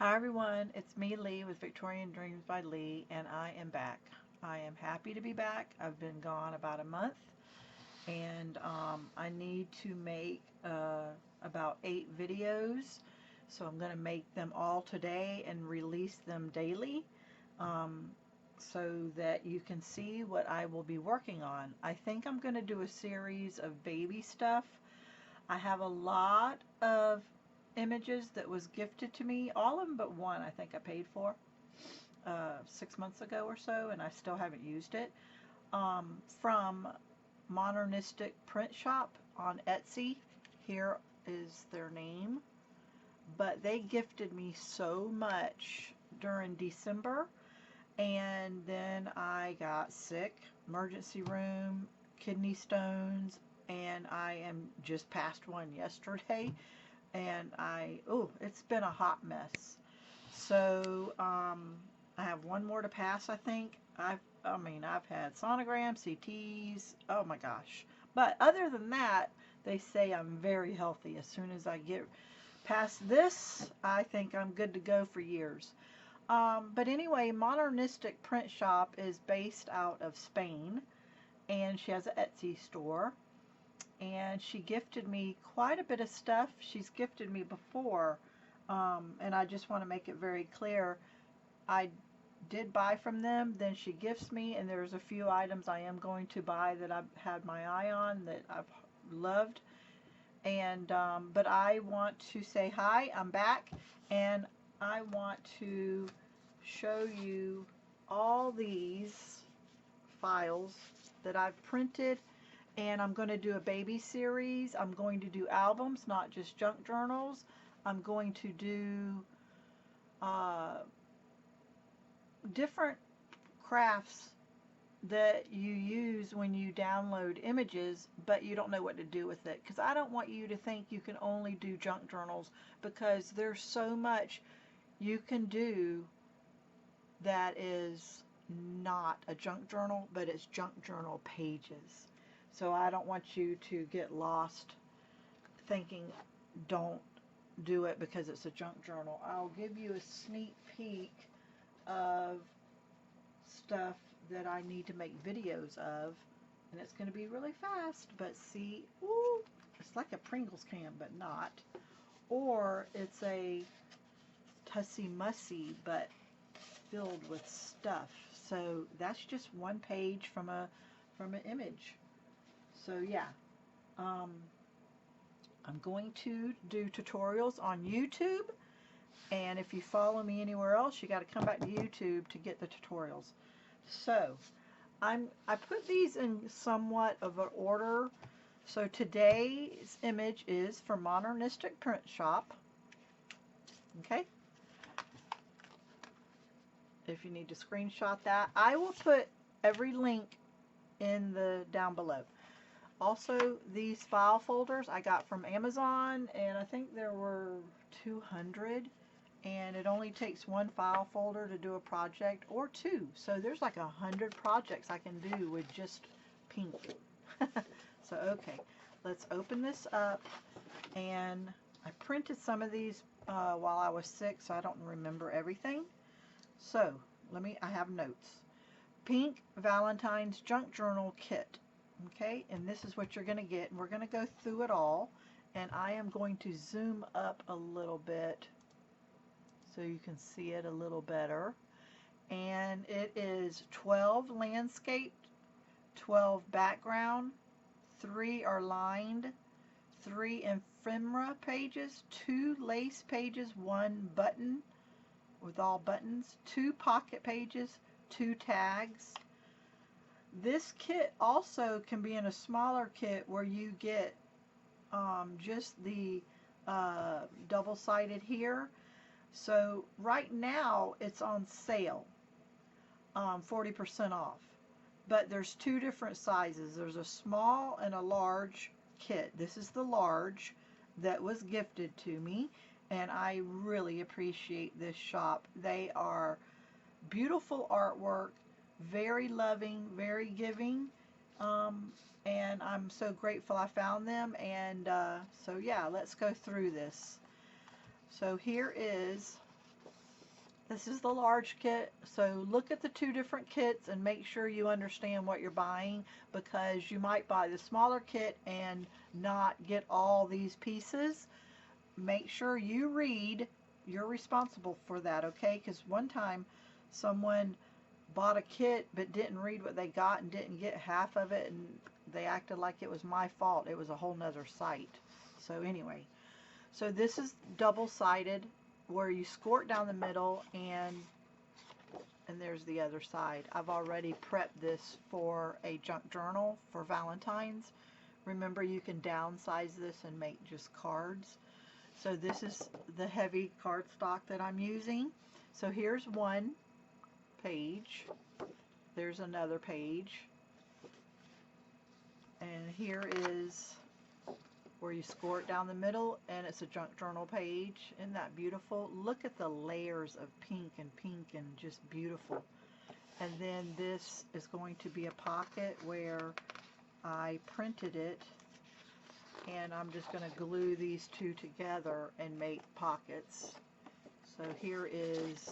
Hi everyone, it's me Leigh with Victorian Dreams by Leigh, and I am back. I am happy to be back. I've been gone about a month, and I need to make about 8 videos, so I'm going to make them all today and release them daily um, so that you can see what I will be working on. I think I'm going to do a series of baby stuff. I have a lot of images that was gifted to me, all of them but one I think I paid for 6 months ago or so, and I still haven't used it, from ModernistaPrintShop on Etsy. Here is their name, but they gifted me so much during December, and then I got sick, emergency room, kidney stones, and I am just past one yesterday, and it's been a hot mess. So I have one more to pass, I think. I've had sonograms, CTs, oh my gosh. But other than that, they say I'm very healthy. As soon as I get past this, I think I'm good to go for years. But anyway, Modernistic Print Shop is based out of Spain, and she has an Etsy store, and she gifted me quite a bit of stuff. She's gifted me before, and I just want to make it very clear, I did buy from them, then she gifts me, and there's a few items I am going to buy that I've had my eye on that I've loved, and but I want to say hi, I'm back, and I want to show you all these files that I've printed. And I'm going to do a baby series. I'm going to do albums, not just junk journals. I'm going to do different crafts that you use when you download images, but you don't know what to do with it. Because I don't want you to think you can only do junk journals, because there's so much you can do that is not a junk journal, but it's junk journal pages. So I don't want you to get lost thinking don't do it because it's a junk journal. I'll give you a sneak peek of stuff that I need to make videos of, and it's going to be really fast, but see, ooh, it's like a Pringles can, but not. Or it's a Tussie Mussy, but filled with stuff. So that's just one page from an image. So yeah, I'm going to do tutorials on YouTube, and if you follow me anywhere else, you got to come back to YouTube to get the tutorials. So I put these in somewhat of an order. So today's image is for Modernistic Print Shop. Okay. If you need to screenshot that, I will put every link in the down below. Also, these file folders I got from Amazon, and I think there were 200, and it only takes one file folder to do a project, or two. So there's like 100 projects I can do with just pink. So okay, let's open this up. And I printed some of these while I was sick, so I don't remember everything. So I have notes. Pink Valentine's Junk Journal Kit. Okay, and this is what you're going to get. We're going to go through it all, and I am going to zoom up a little bit so you can see it a little better. And it is 12 landscaped, 12 background, 3 are lined, 3 ephemera pages, 2 lace pages, 1 button with all buttons, 2 pocket pages, 2 tags. This kit also can be in a smaller kit where you get just the double-sided here. So right now it's on sale, 40% off. But there's 2 different sizes. There's a small and a large kit. This is the large that was gifted to me, and I really appreciate this shop. They are beautiful artwork, very loving, very giving, and I'm so grateful I found them. And so yeah, let's go through this. So here is This is the large kit, so look at the two different kits and make sure you understand what you're buying, because you might buy the smaller kit and not get all these pieces. Make sure you read. You're responsible for that, okay? Because one time someone bought a kit but didn't read what they got and didn't get half of it, and they acted like it was my fault. It was a whole nother site. So anyway, so this is double-sided, where you score down the middle, and there's the other side. I've already prepped this for a junk journal for Valentine's. Remember, you can downsize this and make just cards. So this is the heavy cardstock that I'm using. So here's one page. There's another page. And here is where you score it down the middle, and it's a junk journal page. Isn't that beautiful? Look at the layers of pink and just beautiful. And then this is going to be a pocket where I printed it, and I'm just going to glue these two together and make pockets. So here is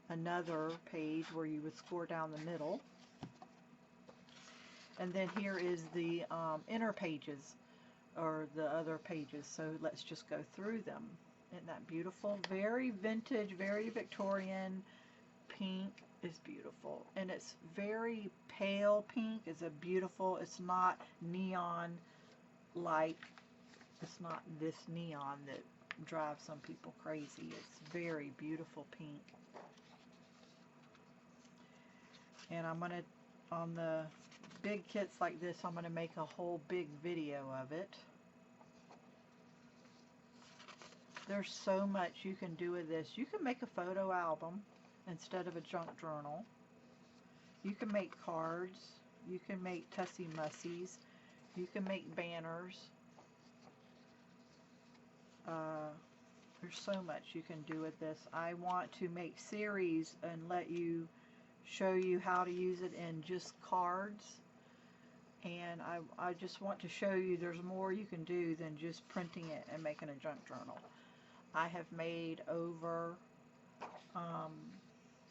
another page where you would score down the middle. And then here is the inner pages, or the other pages. So let's just go through them. Isn't that beautiful? Very vintage, very Victorian. Pink is beautiful, and it's very pale pink. It's a beautiful, it's not neon like, it's not this neon that drives some people crazy. It's very beautiful pink. And I'm going to, on the big kits like this, I'm going to make a whole big video of it. There's so much you can do with this. You can make a photo album instead of a junk journal. You can make cards. You can make Tussie Mussies. You can make banners. There's so much you can do with this. I want to make series and show you how to use it in just cards. And I just want to show you there's more you can do than just printing it and making a junk journal. I have made over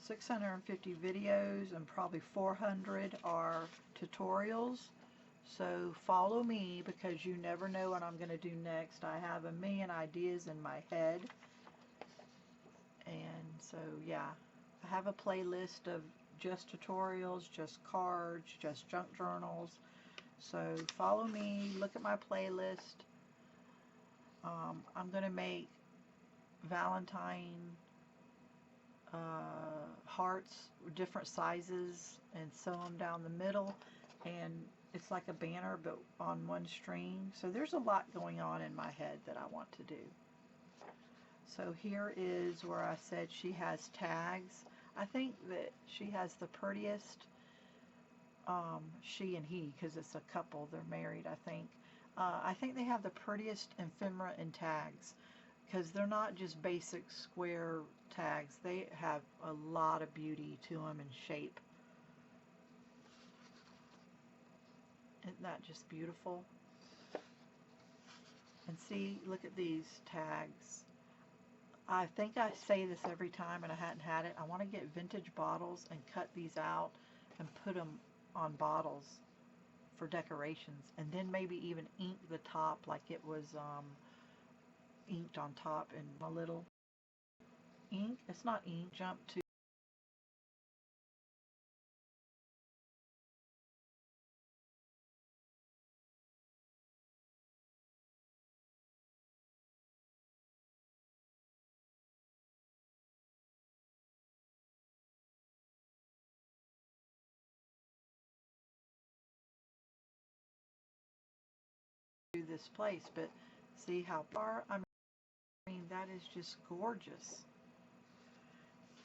650 videos, and probably 400 are tutorials. So follow me, because you never know what I'm going to do next. I have a million ideas in my head. And so yeah, I have a playlist of just tutorials, just cards, just junk journals. So follow me, look at my playlist. I'm going to make Valentine hearts, different sizes, and sew them down the middle, and it's like a banner but on one string. So there's a lot going on in my head that I want to do. So here is where I said she has tags. I think that she has the prettiest, she and he, because it's a couple, they're married, I think. I think they have the prettiest ephemera and tags, because they're not just basic square tags. They have a lot of beauty to them and shape. Isn't that just beautiful? And see, look at these tags. I think I say this every time and I hadn't had it. I want to get vintage bottles and cut these out and put them on bottles for decorations, and then maybe even ink the top like it was inked on top in a little ink. It's not ink. Jump to this place, but see how far, I mean, that is just gorgeous.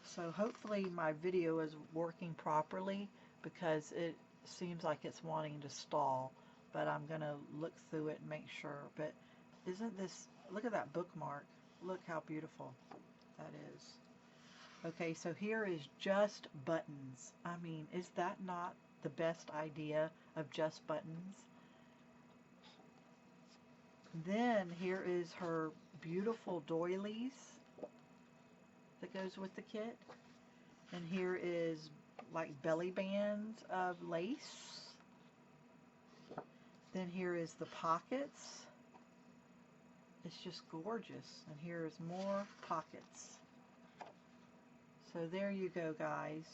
So hopefully my video is working properly, because it seems like it's wanting to stall, but I'm gonna look through it and make sure. But isn't this, look at that bookmark, look how beautiful that is. Okay, so here is just buttons. I mean, is that not the best idea of just buttons? Then here is her beautiful doilies that goes with the kit. And here is like belly bands of lace. Then here is the pockets. It's just gorgeous. And here is more pockets. So there you go, guys.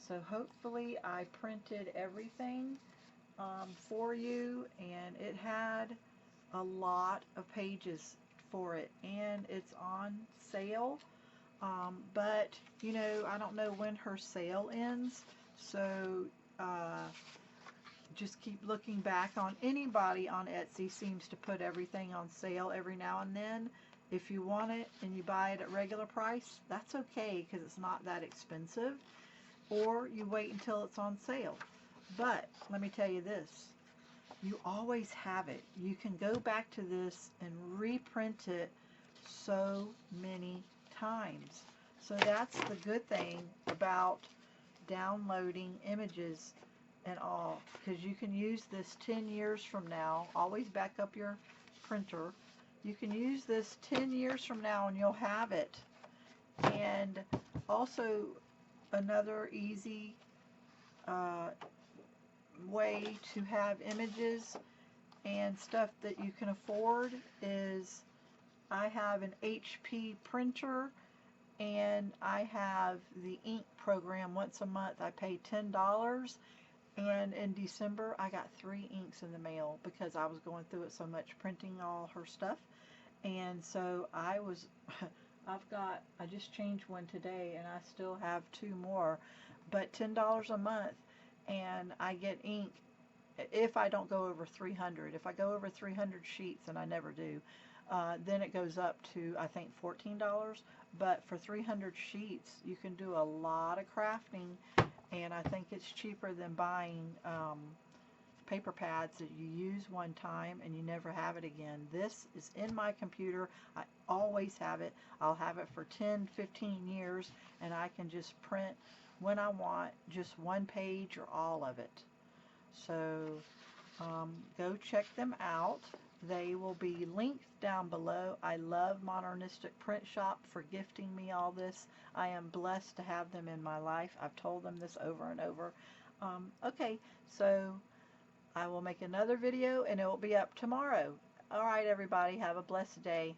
So hopefully I printed everything for you, and it had a lot of pages for it, and it's on sale. But you know, I don't know when her sale ends, so just keep looking back on. Anybody on Etsy seems to put everything on sale every now and then. If you want it and you buy it at regular price, that's okay, because it's not that expensive. Or you wait until it's on sale. But let me tell you this, you always have it. You can go back to this and reprint it so many times. So that's the good thing about downloading images and all, because you can use this 10 years from now. Always back up your printer. You can use this 10 years from now and you'll have it. And also another easy way to have images and stuff that you can afford is, I have an HP printer, and I have the ink program once a month. I pay $10, and in December I got 3 inks in the mail because I was going through it so much printing all her stuff. And so I just changed one today, and I still have 2 more, but $10 a month, and I get ink if I don't go over 300. If I go over 300 sheets, and I never do, then it goes up to, I think, $14. But for 300 sheets, you can do a lot of crafting, and I think it's cheaper than buying paper pads that you use one time and you never have it again. This is in my computer. I always have it. I'll have it for 10, 15 years, and I can just print when I want, just one page or all of it. So go check them out. They will be linked down below. I love ModernistaPrintShop for gifting me all this. I am blessed to have them in my life. I've told them this over and over. Okay, so I will make another video, and it will be up tomorrow. All right, everybody, have a blessed day.